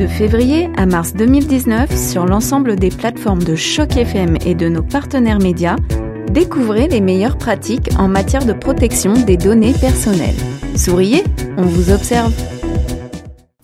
De février à mars 2019, sur l'ensemble des plateformes de Choc FM et de nos partenaires médias, découvrez les meilleures pratiques en matière de protection des données personnelles. Souriez, on vous observe.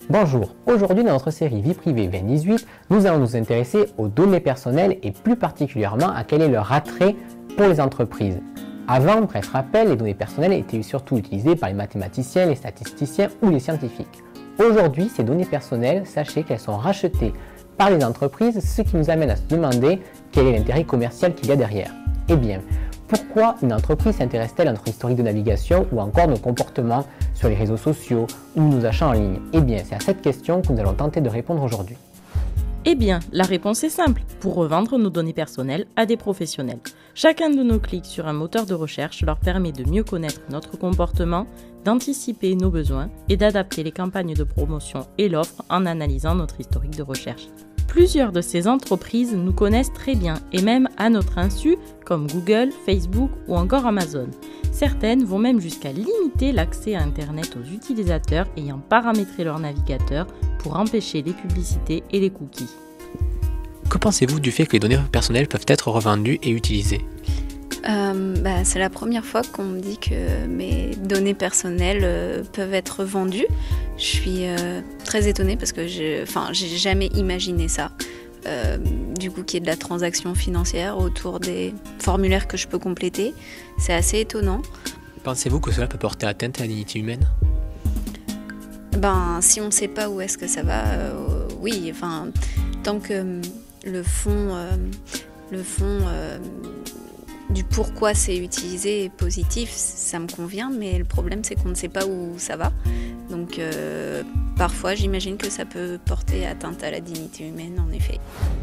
Bonjour, aujourd'hui dans notre série Vie privée 2018, nous allons nous intéresser aux données personnelles et plus particulièrement à quel est leur attrait pour les entreprises. Avant, bref rappel, les données personnelles étaient surtout utilisées par les mathématiciens, les statisticiens ou les scientifiques. Aujourd'hui, ces données personnelles, sachez qu'elles sont rachetées par les entreprises, ce qui nous amène à se demander quel est l'intérêt commercial qu'il y a derrière. Eh bien, pourquoi une entreprise s'intéresse-t-elle à notre historique de navigation ou encore nos comportements sur les réseaux sociaux ou nos achats en ligne? Eh bien, c'est à cette question que nous allons tenter de répondre aujourd'hui. Eh bien, la réponse est simple, pour revendre nos données personnelles à des professionnels. Chacun de nos clics sur un moteur de recherche leur permet de mieux connaître notre comportement, d'anticiper nos besoins et d'adapter les campagnes de promotion et l'offre en analysant notre historique de recherche. Plusieurs de ces entreprises nous connaissent très bien et même à notre insu, comme Google, Facebook ou encore Amazon. Certaines vont même jusqu'à limiter l'accès à Internet aux utilisateurs ayant paramétré leur navigateur pour empêcher les publicités et les cookies. Que pensez-vous du fait que les données personnelles peuvent être revendues et utilisées ? C'est la première fois qu'on me dit que mes données personnelles peuvent être vendues. Je suis très étonnée parce que j'ai jamais imaginé ça. Du coup, qu'il y ait de la transaction financière autour des formulaires que je peux compléter, c'est assez étonnant. Pensez-vous que cela peut porter atteinte à la dignité humaine ? Si on ne sait pas où est-ce que ça va, oui. Tant que le fond du pourquoi c'est utilisé est positif, ça me convient, mais le problème c'est qu'on ne sait pas où ça va. Donc parfois j'imagine que ça peut porter atteinte à la dignité humaine en effet.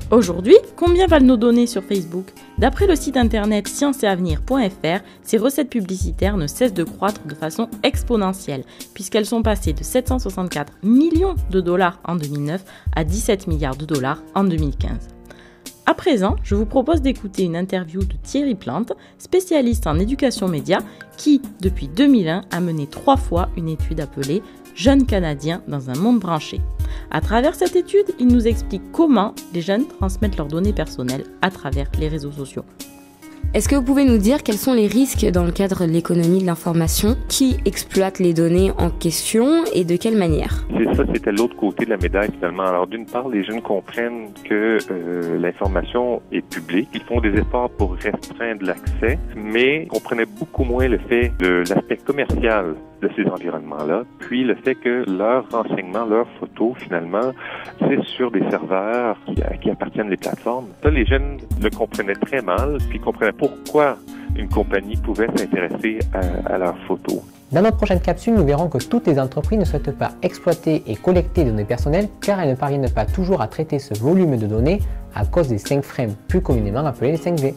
Aujourd'hui, combien valent nos données sur Facebook ? D'après le site internet scienceetavenir.fr, ces recettes publicitaires ne cessent de croître de façon exponentielle, puisqu'elles sont passées de 764 millions de dollars en 2009 à 17 milliards de dollars en 2015. À présent, je vous propose d'écouter une interview de Thierry Plante, spécialiste en éducation média, qui, depuis 2001, a mené 3 fois une étude appelée « Jeunes Canadiens dans un monde branché ». À travers cette étude, il nous explique comment les jeunes transmettent leurs données personnelles à travers les réseaux sociaux. Est-ce que vous pouvez nous dire quels sont les risques dans le cadre de l'économie de l'information? Qui exploite les données en question et de quelle manière? C'était l'autre côté de la médaille finalement. Alors d'une part, les jeunes comprennent que l'information est publique. Ils font des efforts pour restreindre l'accès, mais ils comprenaient beaucoup moins l'aspect commercial de ces environnements-là, puis le fait que leurs renseignements, leurs photos, finalement, c'est sur des serveurs qui appartiennent aux plateformes. Ça, les jeunes le comprenaient très mal, puis comprenaient pourquoi une compagnie pouvait s'intéresser à leurs photos. Dans notre prochaine capsule, nous verrons que toutes les entreprises ne souhaitent pas exploiter et collecter des données personnelles car elles ne parviennent pas toujours à traiter ce volume de données à cause des 5 frames plus communément appelés les 5G.